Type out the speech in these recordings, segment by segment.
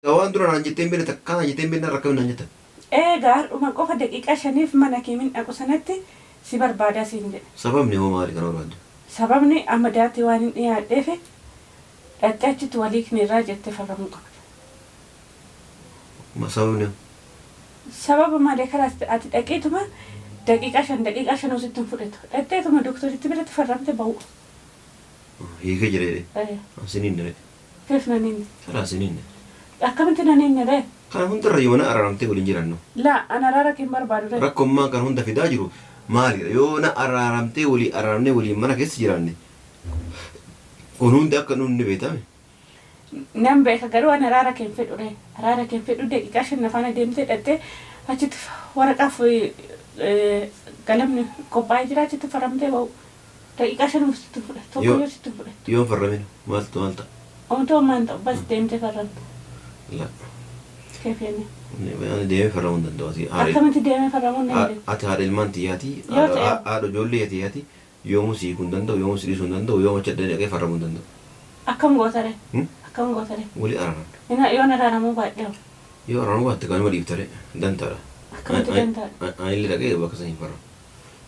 Waan duraan jetteen beekta kana jetteen beekna rakkaban naan jetta. Gaaruma qofa daqiiqaa 5 mana keemin dhaqu sanatti si barbaadaa siin jedhe. Sababni hoo maali kana barbaadde? Sababni amma daatti waan hin dhiyaadheef dhattee achitti walii kinirraa jettee farramuu qabda. Sababni sababa malee karaa ati dhaqiituma daqiiqaa 5 usitti hin fudhatu. Dhatteetuma doktoritti biratti farramte ba'u. Hiikee jedhee asiniin dere. Keef naniin. Karaa asiniin. Akkamitti naniin dere? Kana hundarra yoo na araaramtee waliin jirannu. La ana araara kee barbaadu dere. Rakkoommaa kan hunda fidaa jiru maali? Yoo na araaramtee walii araaramnee waliin mana keessa jiraanne. Kun hundi akka nuun ni beekame. Nam beeka garuu ana araara kee fedhu dere. Araara kee fedhu daqiiqaa 5 faana deemtee dhattee achitti waraqaaf galamni qophaa'ee jira achitti farramtee ba'u. Daqiiqaa 5 usitti fudhatu. Tokko yoo sitti fudhatu. Yoo farrameen maaltu? Omtoo maanta bas deemtee farramte. La. Keefene. Ani deemee farramuu hin danda'u. Akkamitti deemee farramuu hin danda'u? Ati haadha ilmaan xiyyaati. Haadha ijoollee xiyyaati. Yoomuu siikuu hin danda'u, yoomuu si dhiisuu hin danda'u, yoomuu achi addanii dhaqee farramuu hin danda'u. Akkam gootare? Akkam gootare? Walii araaramne. Yoo araaramuu baadhee. Yoo araaramuu baatte kan walii iftare dantaadha. Akkamitti dantaadha? Ani illee dhaqee bakka sana hin farramu.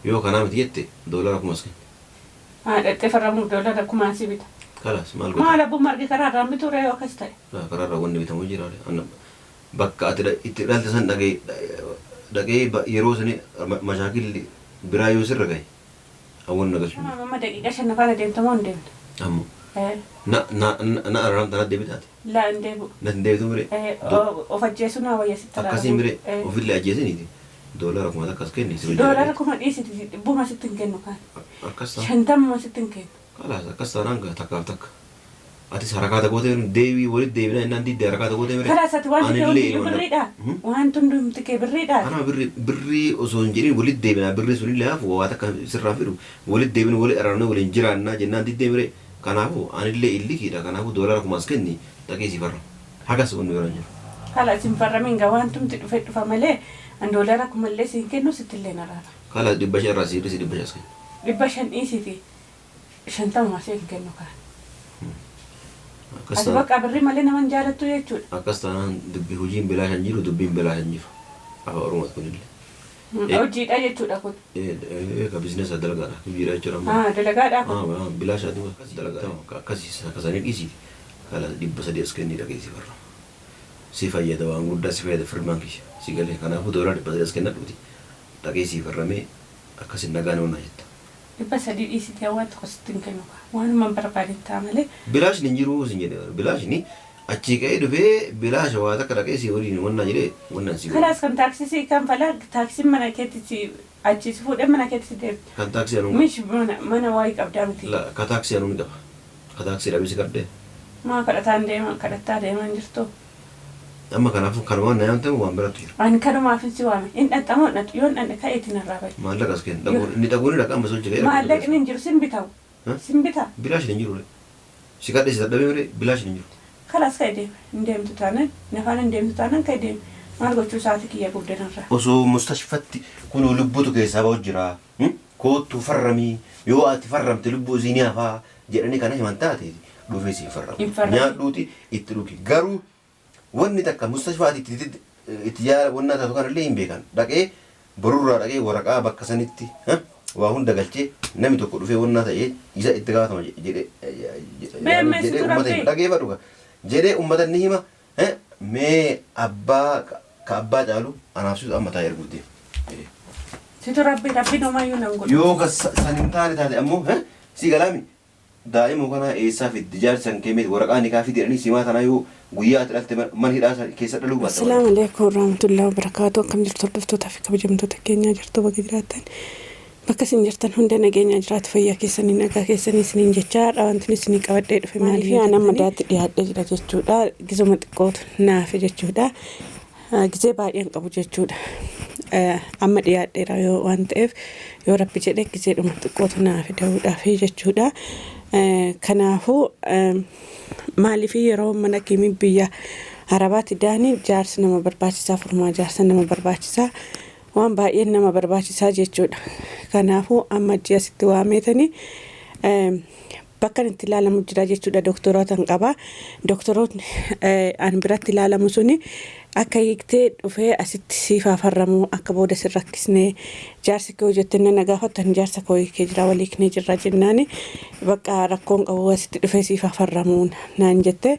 Yoo kanaa miti jette $1 kumas kenna. Dhattee farramuu $1 kumaasii bita. Kalas maal godha? Maal abbuu margi karaa irraa bituu yoo akkas ta'e? Karaa irraa wanni bitamu jira. Bakka ati itti dhalte san dhaqee yeroo sani mashaakilli biraa yoo sirra gahe awwan nagalchu. Amma daqiiqaa 5 faana deemtamoo hin deemne? Ammoo. Na araaramta na deebitaati. La hin deebi'u. Na hin deebitu mire. Of ajjeesuu naa wayya sitti raafuu. Akkasii mire ofillee ajjeesiniiti. $1 kuma akkas kenni. $1 kuma dhiisiti dhibbuma sitti hin kennu kaan. Akkas ta'a. 50 sitti hin kennu. Kalas akkas taanaan takkaaf takka. Atis harakaata gootee deebii walitti deebinaa innaan diidde harakaata gootee mire. Kalas ati waan hundi birriidha. Waan hundi kee birriidha. Ana birrii osoo hin jedhin walitti deebinaa birrii sunillee hafu waa takka sirraa fidu walitti deebinu walitti araarnee waliin jiraannaa jennaan diiddee mire. Kanaafuu anillee illikiidha. Kanaafuu $1 kumas kenni dhaqee si farra. Hagas wanni biraan jiru. Kalas hin farramin gaa waan tumti dhufa malee an $1 kumallee siin kennu sittillee naraara. Kalas 500 irraa si 500 kenna. 500 dhiisiti 50 siin kennu kaan. Ati bakka birrii malee naman jaalattu jechuudha. Akkas taanaan dubbii hojiin bilaashan jiru dubbiin bilaashan jiru. Afaan Oromoos kunillee. Hojiidha jechuudha kun. Ka biizinesa dalagaadha. Hojiidha jechuudha. Dalagaadha kun. Bilaashaatu dalagaadha. Akkasanii dhiisii. Kalas 300 as kennii dhaqee si farra. Si fayyada waan guddaa si fayyada firmaan kiyya. Si galee kanaafuu $300 as kennadhuuti. Dhaqee si farramee akkasin nagaan oolna jetta. 300 dhiisiti waan tokko sitti hin kennu kaa. Waanuma barbaadin ta'a malee. Bilaashni hin jiru sin jedhe bilaashni achii ka'ee dhufee bilaasha waa takka dhaqee si waliin wannaa jedhee wannaan si. Kalas kan taaksisii kan falaa taaksiin mana keetti achii si fuudhee mana keetti deemu. Kan taaksii anuun. Mish mana waayee qabdaa miti. Ka taaksii anuun qaba. Ka taaksii dhabee si qabdee. Maa kadhataa deeman jirtu. Amma kanaafuu kanumaan na yaamtamu waan biratti jira. Ani kanumaaf si waame. Inni dhaxxamoo dhadhu yoon dhandhe ka'eetiin irraa bahe. Maallaqas kenna inni dhaguun dhaqa amma sochii ka'ee. Maallaqni hin jiru sin bitamu. Sin bita. Bilaashni hin jiru. Si kadhee si dadhabee mire bilaashni hin jiru. Kalas ka'e deeme. Hin deemtu taanaan nafaan hin deemtu taanaan ka'e deeme. Maal gochuu isaati kiyya guddanarraa. Osoo mustashfatti kunuu lubbuutu keessaa bahu jira. Koottuu farramii yoo ati farramte lubbuu isinii hafaa jedhanii kana himan taate dhufee si farramu. Nyaadhuuti itti dhugi. Garuu wanni takka mustashfaati itti yaala wannaa taatu kanallee hin beekan. Dhaqee borurraa dhaqee waraqaa bakka sanitti waa hunda galchee namni tokko dhufee wannaa ta'ee isa itti gaafatama jedhee uummata dhageeffadhu jedhee uummata ni hima mee abbaa caalu anaaf situ amma taa'ee arguutti. Situ rabbi nomaayyuu nan godhu. Yoo san hin taane taate ammoo si galaami daa'imuu kana eessaa fitti jaarsan keemee waraqaa ni kaafii jedhanii simaa tanaa yoo guyyaa ati dhalte mana hidhaa keessa dhaluu baata. Assalaamu alaikum warahmatullahi wabarakatuh. Akkam jirtu hordoftoota fi kabajamtoota keenyaa jirtu bakka jiraattan. Bakka isin jirtan hunda nageenya jiraatu fayyaa keessanii nagaa keessanii isiniin jechaadha. Wanti isinii qabadhee dhufe maaliif nama daatti dhiyaadhee jira jechuudha. Gizuma xiqqootu naafe jechuudha. Gizee baay'een qabu jechuudha. Amma dhiyaadheera yoo waan ta'eef yoo rabbi jedhee gizeedhuma xiqqootu naafe da'uudhaaf jechuudha. Kanaafuu maaliif yeroo mana keemii biyya Arabaatti daanii jaarsi nama barbaachisaa furmaa jaarsa nama barbaachisaa waan baay'een nama barbaachisaa jechuudha. Kanaafuu amma ji'a sitti waameetanii bakka itti ilaalamu jira jechuudha doktoroota qaba. Doktoroonni an biratti ilaalamu suni akka hiiktee dhufee asitti siifaa farramuu akka booda sirrakkisnee jaarsi koo jettee na gaafatan jaarsa koo hiikee jira walii hiiknee jirra jennaan bakka rakkoon qabu asitti dhufee siifaa farramuun naan jette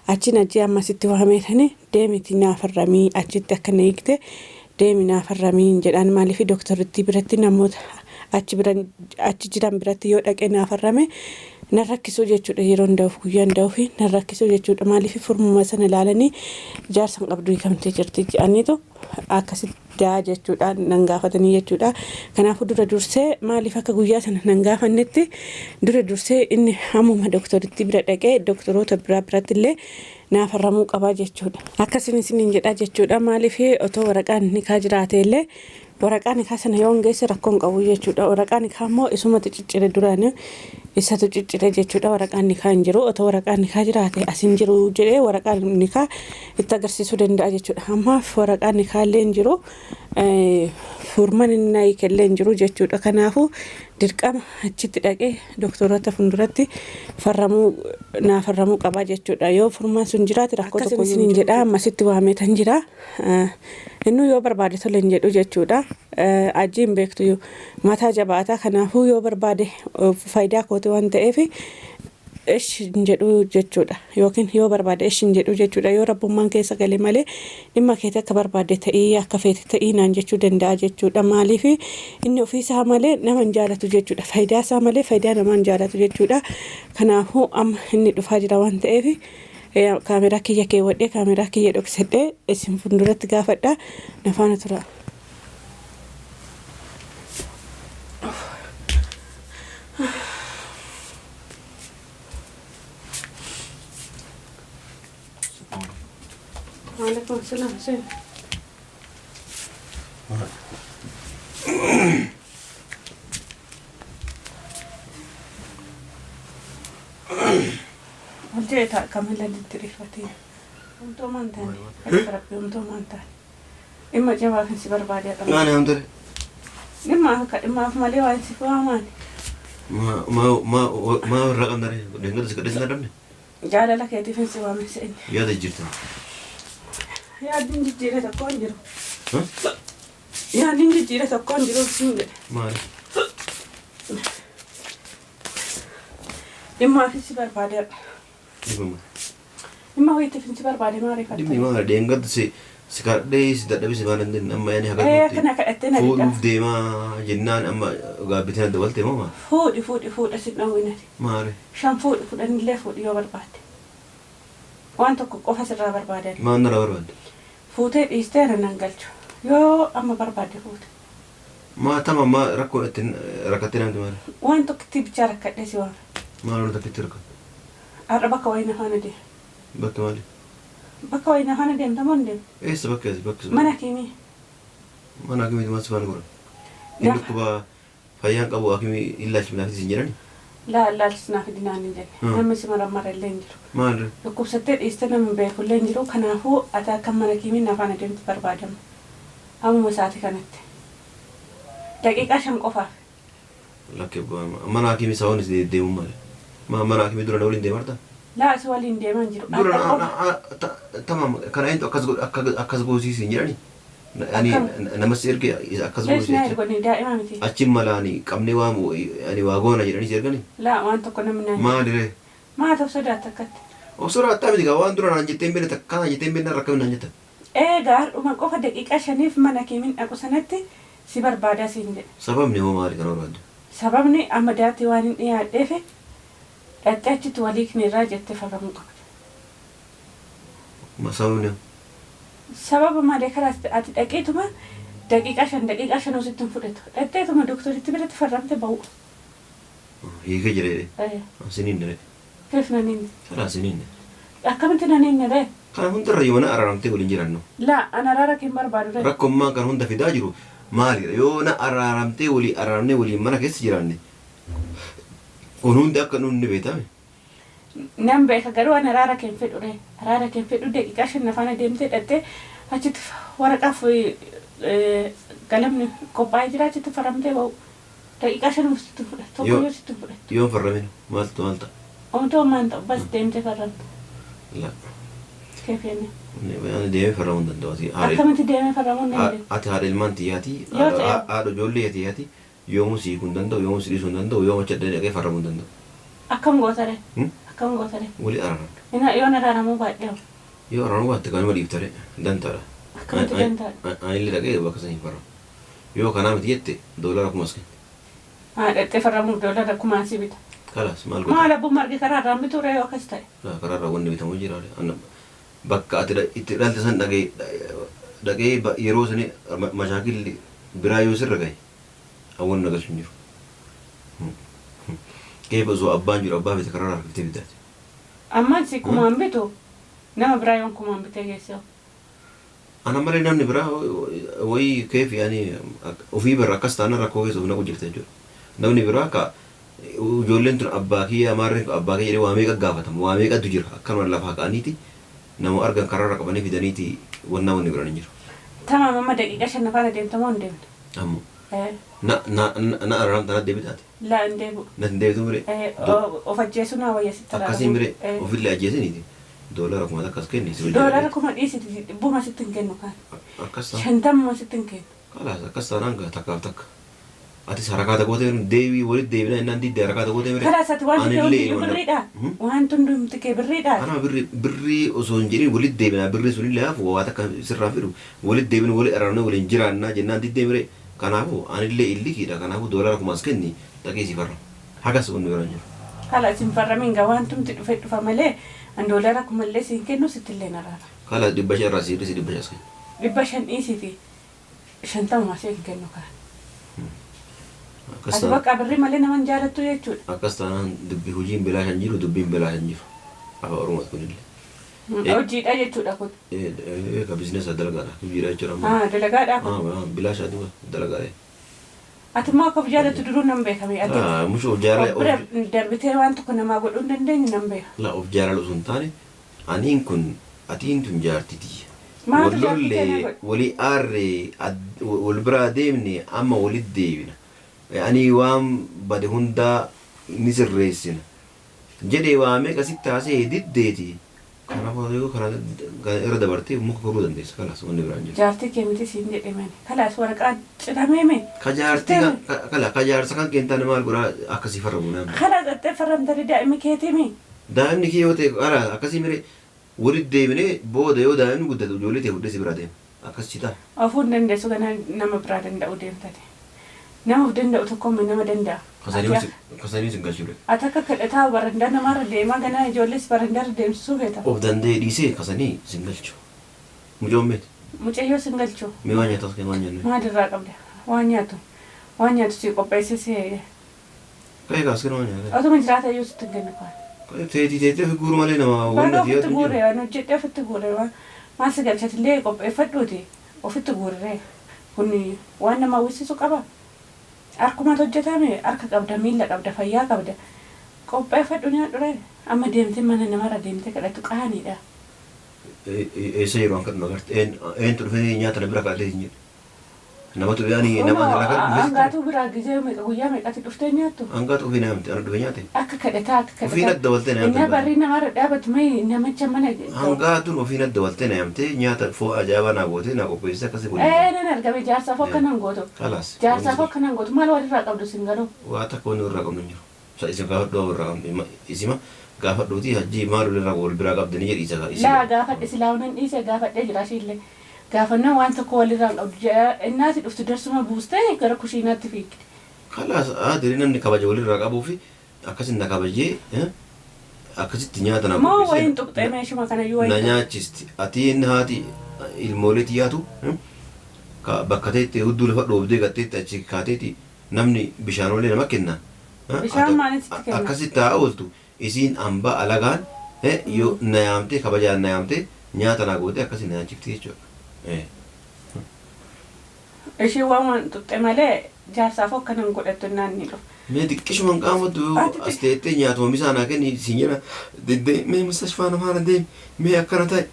achi najjii amma sitti waameetani deemiti naaf farramii achitti akka na hiikte deemi naaf farramii jedhaan maaliif doktoritti biratti namoota achi jiran biratti yoo dhaqee naaf farrame na rakkisuu jechuudha yeroo hundaaf guyyaan daawfi na rakkisuu jechuudha maaliif furmuma sana ilaalanii jaarsan qabduu hiikamtee jirti jedhaniitu akkasitti jechuudha nan gaafatanii jechuudha kanaafuu dura dursee maaliif akka guyyaa sana nan gaafannetti dura dursee inni hammuma doktoritti bira dhaqee doktoroota biratti illee naaf farramuu qabaa jechuudha akkasiin isiniin jedhaa jechuudha maaliif otoo waraqaan nikaa jiraate illee waraqaan nikaa sana yoo geesse rakkoon qabu jechuudha waraqaan nikaa immoo isumatu ciccire duraan isatu ciccire jechuudha waraqaan nikaa hin jiru otoo waraqaan nikaa jiraate asin jiru jedhee waraqaan nikaa itti agarsiisuu danda'a jechuudha ammaaf waraqaan nikaa illee hin jiru furman inni hiikellee hin jiru jechuudha kanaafuu dirqama achitti dhaqee doktoroota funduratti naaf farramuu qabaa jechuudha yoo furmaan sun jiraate rakkoo tokko isiniin jedhaa ammasitti waameetan jira inni yoo barbaade tole hin jedhu jechuudha ajiin beektu mataa jabaataa kanaafuu yoo barbaade faayidaa kooti waan ta'eef ishin jedhu jechuudha yookiin yoo barbaade ishin jedhu jechuudha yoo rabbummaan keessa galee malee dhimma keetti akka barbaade ta'ii akka feete ta'ii naan jechuu danda'a jechuudha maaliif inni ofiisaa malee nama hin jaalatu jechuudha faayidaa isaa malee faayidaa namaa hin jaalatu jechuudha kanaafuu amma inni dhufaa jira waan ta'eef kaameraa kiyya keewwadhee kaameraa kiyya dhoksadhee isin funduratti gaafadha nafaana tura. Waalaikum salam Hussein. Hojjeta kamila dittirifati. Umto mantani. Rabbi umto mantani. Imma jawab si barbaade qaba. Maani hamdare. Imma malee waan si fahamani. Ma raqam dare. Dengar sekadis nadamne. Jaalala keetiif si waamse. Yaada jirtan. Yaadin jijjiiree tokko hin jiru. Yaadin jijjiiree tokko hin jiru siin jedhe. Maali? Dhimma si barbaade. Dhimma wayiitiif si barbaade maaliif? Dhimmi maali? Deengatu si kadhee si dadhabee si baala hin amma yaani haga kana kadhattee na fuudhuuf deemaa jennaan amma gaabbitiin adda walte moo maali? Fuudha si dhawwinati. Maali? Shan fuudhanillee fuudhi yoo barbaade. Waan tokko qofa sirraa barbaadan. Maal narraa barbaadde? Fuutee dhiistee nan galchu. Yoo amma barbaadde fuute. Maatama amma rakkoo ittiin rakkattee namti maali? Waan tokkotti bichaa rakkadhee si waame. Maal waan takkitti rakkatte? Har'a bakka wayina faana deema. Bakka maali? Bakka wayina faana deemta moo hin deemu? Eessa bakka eessa bakka? Mana akimii. Mana akimii maal si faana godhan? Inni dhukkuba fayyaan qabu akimii illaalchi minaafis hin jedhani? Laalchi naaf dinaan hin jenne. Namni si maramara illee hin jiru. Maali? Dhukkubsattee dhiiste namni beeku illee hin jiru. Kanaafuu ati akka mana akimii nafaan adeemti barbaadama. Ammuma isaati kanatti. Daqiiqaa 5 qofaaf. Lakkee mana akimii saawwanis deemu maali? Mana akimii dura waliin deemarta? Laa si waliin deemaa hin jiru. Dura tamam kana eenyu akkas goosiisi hin jedhani? Namas erge akkas goosiisi. Achiin malaani qabnee waamu waa goona jedhanii ergani? Laa waan tokko namni naan. Maaliree? Maa ta'u sodaata akkatti. Sodaattaa miti waan dura naan jetteen beekta kana jetteen beekna rakkamin naan jetta. Gaaruma qofa daqiiqaa 5 mana akimiin dhaqu sanatti si barbaadaa siin jedhe. Sababni hoo maali kana barbaadde? Sababni amma daatti waan hin dhiyaadheef dhattee achitti walii hiikne irraa jettee farramuu qabda. Sababni? Sababa malee karaa ati dhaqiituma daqiiqaa 5 ositti hin fudhatu. Dhatteetuma doktoritti biratti farramte ba'u. Hiikee jedhee? Siniin dere? Keef naniin. Karaa siniin. Akkamitti naniin dere? Kana hundarra yoo na araaramtee waliin jirannu. Laa ana araara kee barbaadu dere. Rakkoommaan kan hunda fidaa jiru maali? Yoo na araaramtee walii araaramnee waliin mana keessa jiraanne. Kun hundi akka nuun ni beekame. Nam beeka garuu ana araara kee fedhu dere. Araara kee fedhu daqiiqaa 5 afaan adeemtee dhattee achitti waraqaaf galamni qophaa'ee jira achitti farramtee ba'u. Daqiiqaa shan uffisitti fudhata. Tokko yoo sitti fudhata. Yoo farraminu maalta? Omtoo maan ta'u bas deemtee farramta. La. Keefeenne. Ani deemee farramuu hin danda'u. Akkamitti deemee farramuu hin danda'u? Ati haadha ilmaan xiyyaati. Yoo ta'e. Haadha ijoollee xiyyaati. Yoomuu siikuu hin danda'u, yoomuu si dhiisuu hin danda'u, yoomuu achi addanii dhaqee farramuu hin danda'u. Akkam gootare? Akkam gootare? Walii araaran. Yoo araaramuu baadhee. Yoo araaramuu baatte kan nama dhiiftare dantaadha. Akkamitti dantaadha? Anillee dhaqee bakka sanii farramu. Yoo kanaa miti jette doolara kumas kenna. Dhaqxee farramuuf doolara kumaan si bita. Kalas maal godha? Maal abbuu margi karaarraa biture yoo akkas ta'e? Karaarraa wanni bitamu jira. Bakka ati itti dhalte san dhaqee yeroo sanii mashaakilli biraa yoo sirra gahe awwan nagalchu hin jiru. Keefa osoo abbaan jiru abbaa bita karaarraa biftee bitaati. Ammaan si kumaan bitu nama biraa yoon kumaan bitee geessee. Ana malee namni biraa wayii keef yaani ofii birra akkas taana rakkoo keessa of naqu jirta jechuudha. Namni biraa ka ijoolleen tun abbaa kiyya amaarreen abbaa kiyya jedhee waa meeqa gaafatamu waa meeqatu jira akkanuma lafaa ka'aniiti nama argan karaarra qabanii fidaniiti wanni biraan hin jiru. Tamaam amma daqiiqa shan faana deemtamoo hin deemne? Ammoo. Na araaramta na deebitaati. Laa hin deebi'u. Na hin deebitu mire. Of ajjeesuu naa wayya sitti araamu. Akkasii mire ofillee ajjeesiniiti. Doolara kuma akkas kenni. Doolara kuma dhiisiti dhibbuma sitti hin kennu kaan. Akkas ta'a. Shantamuma sitti hin kennu. Kalaas akkas taanaan takkaaf takka. Atis harakaata gootee deebii walitti deebina innaan diddee harakaata gootee mire. Kalaas ati waan hundi birriidha. Waan hundi kee birriidha. Ana birrii osoo hin jedhin walitti deebina birrii sunillee hafu waa takka sirraan fidu walitti deebina walitti araarnee waliin jiraannaa jennaan diddee mire. Kanaafuu anillee illikiidha kanaafuu doolara kumaas kenni dhaqee si farra. Hagas wanni biraan jiru. Kalaas hin farramiin gaa waan tumti dhufa malee an doolara kumallee siin kennu sittillee naraara. Kalaas 500 irraa si 500 kennu. 500 dhiisiti 50 siin kennu kaan. Ati bakka birrii malee naman jaalattu jechuudha. Akkas taanaan dubbii hojiin bilaashan jiru dubbiin bilaashan jiru. Afaan Oromooti kunillee. Hojiidha jechuudha kun. Ka biizinesa dalagaadha. Hojiidha jechuudha. Dalagaadha kun. Bilaashaati dalagaadha. Ati immoo akka of jaalattu duruu nan beekame. Mushoo of jaalala. Darbitee waan tokko namaa godhuu hin dandeenye nan beeka. La of jaalala osoo hin taane aniin kun atiin tun jaartiti. Maaltu jaartitee walii aarree wal biraa deemne amma walitti deebina. Ani waan bade hundaa ni sirreessina. Jedhee waa meeqa sitti haasee diddeeti. Kanaafuu kana irra dabartee muka koruu dandeessa. Kalaas wanni biraan jiru. Jaartii kee miti siin jedhamani. Kalaas waraqaa cidhamee mee? Ka jaarsa kan keentaan maal godhaa akkasii farramu namni. Kalaas dhattee farramtanii daa'imni keetii mee? Daa'imni kee yoo ta'e akkasii miree walitti deebinee booda yoo daa'imni guddatu ijoollee ta'e fudhee si bira deema. Akkasii ta'a. Ofuu hin dandeessu kana nama biraa danda'u deemtate. Nama of danda'u tokkommoo nama danda'a. Kasanii sin galchuu. Ati akka kadhataa barandaa namaarra deemaa ganaa ijoollees barandaarra deemsisuu feeta. Of danda'ee dhiisee kasanii sin galchu. Mucoon meeti. Mucayyoo sin galchu. Mee waan nyaatas kan waan nyaannu. Maalirraa qabda? Waan nyaatu si qopheessisee. Ka'ee kaas kan waan nyaata. Otuma jiraata iyyuu sitti hin kennu kaan. Teetee ofi guuru malee nama waan nati ofitti guuree waan hojjedhee ofitti guuree waan maal si galchatillee qopheeffadhuuti ofitti guuree kun waan nama hawwisiisu qaba. Harkumatu hojjetame harka qabda miila qabda fayyaa qabda qopheeffadhu nyaadhure amma deemtee mana namarra deemtee kadhattu qaaniidha. Eessa yeroo akka dhugarte eentu dhufee nyaata na bira kaa'atee hin jedhu. Namatu yaani nama irraa kan dhufee. Hangaatu biraa gizee meeqa guyyaa meeqatti dhuftee nyaattu. Hangaatu ofii naamte ana dhufee nyaate. Akka kadhataa akka kadhataa. Ofiin adda waltee naamte. Inni barrii namarra dhaabatu mee namicha mana. Hangaatuun ofiin adda waltee naamte nyaata fo'aa ajaa'ibaa naa gootee naa qopheessee akkasii godhe. Nan argame jaarsaaf akka nan gootu. Kalaas. Jaarsaaf akka nan gootu maal walirraa qabdu sin garuu. Waa takka wanni irraa qabnu hin jiru. Isin gaafadhu irraa qabnu isima gaafadhuuti hajjii maal walirraa wal biraa qabdanii jedhi isa. Laa gaafadhe silaa unan dhiise gaafadhee jira shiillee. Gaafannaa waan tokko walirraa qabdu innaati dhuftu darsuma buustee gara kushiinaatti fiigde. Kalaas aadiri namni kabaja walirraa qabuu fi akkasin na kabajee akkasitti nyaata na qopheesse. Moo wayin tuqxee meeshuma kana yoo na nyaachisti ati inni haati ilmoolee xiyyaatu bakka ta'etti hudduu lafa dhoobdee gatteetti achi kaateeti namni bishaanollee nama kenna. Bishaan maalitti kenna? Akkasitti haa ooltu isiin hambaa alagaan yoo na yaamtee kabajaan na yaamtee nyaata na gootee akkasii na nyaachifti jechuudha. Ishii waan tuqxe malee jaarsaaf akkanan godhattu naanni dhufu. Mee xiqqishuman qaamattu as teettee nyaatuma misaa naa kenni siin jedha deddee mee mustashfaa namaara deemi mee akkana ta'e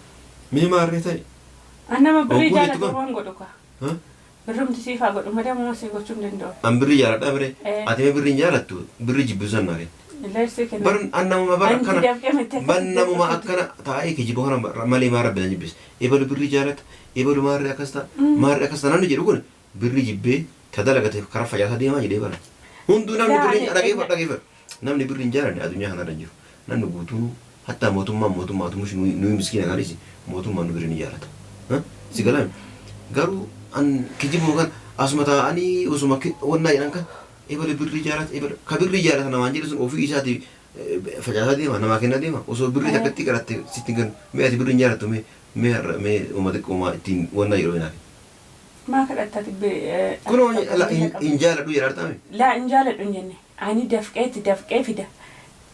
mee maarree ta'e. Nama birrii jaalatu waan godhu kaa. birrumti siifaa godhu malee ammoo si gochuun danda'u. An birrii jaaladha bire. Ati birrii hin jaalattu birrii jibbisan naage. Baran annamuma bara akkana bannamuma akkana taa'ee kijiba kana malee maa rabbi na jibbis. Ebalu birrii jaalata ebalu maarree akkas ta'a namni jedhu kun birrii jibbee ka dalagateef karaa fayyaasaa deemaa jedhee bara. Hunduu namni birrii dhageeffadha. Namni birrii hin jaalanne addunyaa kanarra jiru. Namni guutuu hatta mootummaa nuyi miskiina kaanis mootummaan nu birrii ni jaalata. Si galame garuu an kijibu kan asuma taa'anii osuma wannaa jedhan kan ebalu birrii jaalata ka birrii jaalata namaan jedhe sun ofii isaati facaasaa deema namaa kenna deema osoo birrii takkatti qaratte sitti gan mee ati birrii hin jaalattu mee xiqqoomaa ittiin wannaa yeroo hinaafi. Maa kadhattati kunoo hin jaaladhu jedhaartame. Laa hin jaaladhu hin jenne ani dafqee fida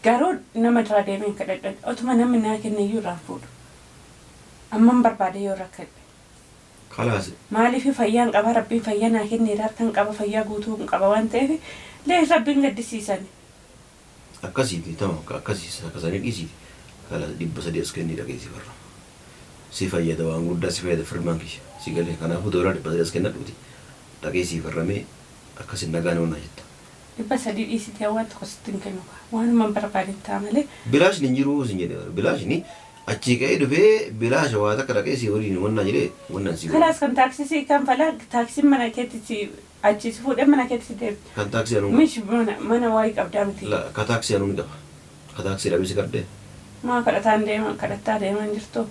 garuu nama duraa deemee hin kadhadhan otuma namni naa kenna iyyuu irraan fuudhu amman barbaade yoo rakkadhe. Kalaas. Maaliif fayyaan qaba rabbiin fayyaa naa kennee harkaan qaba fayyaa guutuu hin qaba waan ta'eef lee rabbiin gaddisiisan. Akkasiiti tama akkasanii dhiisiiti kalaas 300 as kennii dhageessi farra. Si fayyada waan guddaa si fayyada firmaan kiyya si galee kanaafuu doolaa 300 as kenna dhuuti dhageessi farramee akkasin nagaan oolna jetta. 300 dhiisitee waan tokko sitti hin kennu waanuma barbaadin ta'a malee. Bilaashni hin jiru sin jedhe bilaashni achi ka'ee dhufee bilaasha waa takka dhageessi waliin wannaa jedhee wannaan si. Kalaas kan taaksisii kan falaa taaksiin mana keetti achi si fuudhee mana keetti deebi. Kan taaksii anuun. Mish mana waayee qabdaa miti. Ka taaksii anuun qaba. Ka taaksii dhabisi qabdee. Maa kadhataa deeman jirtu.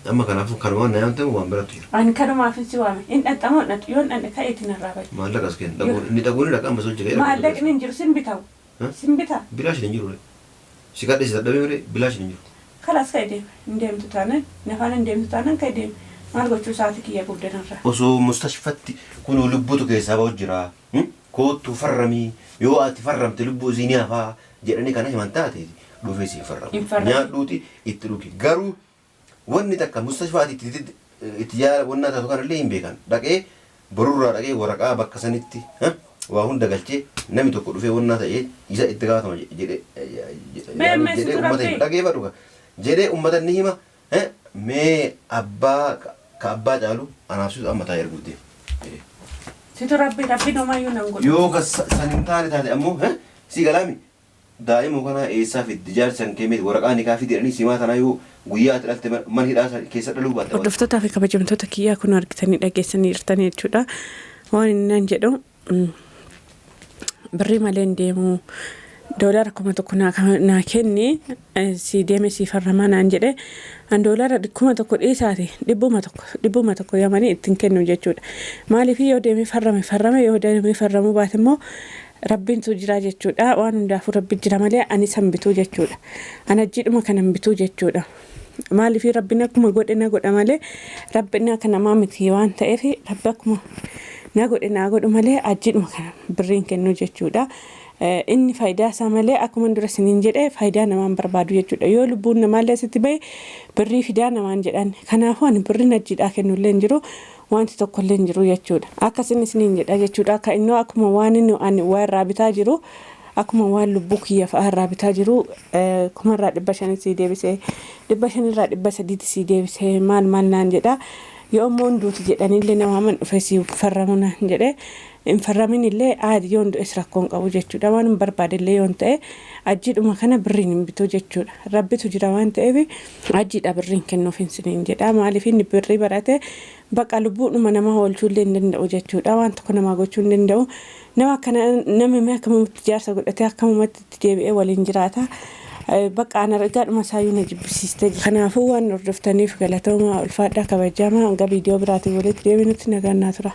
Amma kanaafuu kanumaan na yaamtamu waan birattu jira. Ani kanumaaf si waame hin dhadhamoo dhadhu yoon dhadhe ka'eetiin irraa bahe. Maallaqas kenna inni dhaguun dhaqa amma sochii ka'ee. Maallaqni hin jiru sin bitawu. Sin bitaa. Bilaashni hin jiru. Si kadhee si dadhabee malee bilaashni hin jiru. Kalaas ka'e deema hin deemtu taanan nafaan hin deemtu taanan ka'e deema maal gochuu isaati kiyya guddanarraa. Osoo mustashfatti kunuu lubbuutu keessaa bahu jira. Koottuu farrami yoo ati farramte lubbuu isiinii hafaa jedhanii kana himan taate dhufee si farramu. Nyaadhuuti itti dhugi garuu wanni takka mustashfaati itti yaala wannaa taatu kanallee hin beekan dhaqee borurraa dhaqee waraqaa bakka sanitti waa hunda galchee namni tokko dhufee wannaa ta'ee isa itti gaafatama jedhee uummata hima dhageeffadhu jedhee uummata ni hima mee abbaa caalu anaafsisu amma taa'ee arguutti. Situ rabbi nomayyuu nan godhu. Yoo san hin taane taate ammoo si galaami daa'imuu kana eessaa fiddi jaarsan keemee waraqaa ni kaafii jedhanii simaa tanaa yoo guyyaa ati dhalte mana hidhaa keessa dhaluu baata. Hordoftoota fi kabajamtoota kiyyaa kun argitanii dhageessanii jirtanii jechuudha. Waan inni naan jedhu birrii malee hin deemu doolaara 1,000 naa kenni si deeme si farramaa naan jedhe an doolaara 1,000 dhiisaati 100 yamanii ittiin kennu jechuudha. Maaliif yoo deeme farrame yoo deeme farramuu baate immoo rabbiintu jira jechuudha. Waan hundaafuu rabbi jira malee ani san bituu jechuudha. Ana jidhuma kanan bituu jechuudha. Maaliif rabbiin akkuma godhe na godha malee rabbiin akka namaa miti waan ta'eef rabbi akkuma na godhu malee ajjidhuma kana birriin kennu jechuudha. Inni faayidaa isaa malee akkuma dura siniin jedhee faayidaa namaan barbaadu jechuudha. Yoo lubbuun namaallee sitti bahe birrii fidaa namaan jedhan. Kanaafuu ani birriin ajjiidhaa kennullee hin jiru. Wanti tokkollee hin jiru jechuudha. Akkasini siniin jedha jechuudha. Akka inni akkuma waan inni ani waa irraa bitaa jiru akkuma waan lubbuu kiyya fa'aa irraa bitaa jiru kumarraa 500 si deebisee 500 irraa 300 si deebisee maal naan jedha. Yoo ammoo hunduuti jedhanillee nama dhufee si farramu naan jedhe hin farraminillee aadi yoo hundu'es rakkoon qabu jechuudha. Waan hin barbaadellee yoon ta'e ajjiidhuma kana birriin hin bituu jechuudha. Rabbitu jira waan ta'eef ajjiidha birriin kennuuf hin siniin jedha. Maaliif inni birrii barate bakka lubbuudhuma nama oolchuullee hin danda'u jechuudha. Waan tokko namaa gochuu hin danda'u. Nama akkana namni akkamumatti jaarsa godhatee akkamumatti itti deebi'ee waliin jiraata. Bakka ana argaadhuma isaayyuu na jibbisiiste. Kanaafuu waan hordoftaniif galatooma ulfaadhaa kabajamaa hanga viidiyoo biraatiin walitti deebinutti nagaan naa tura.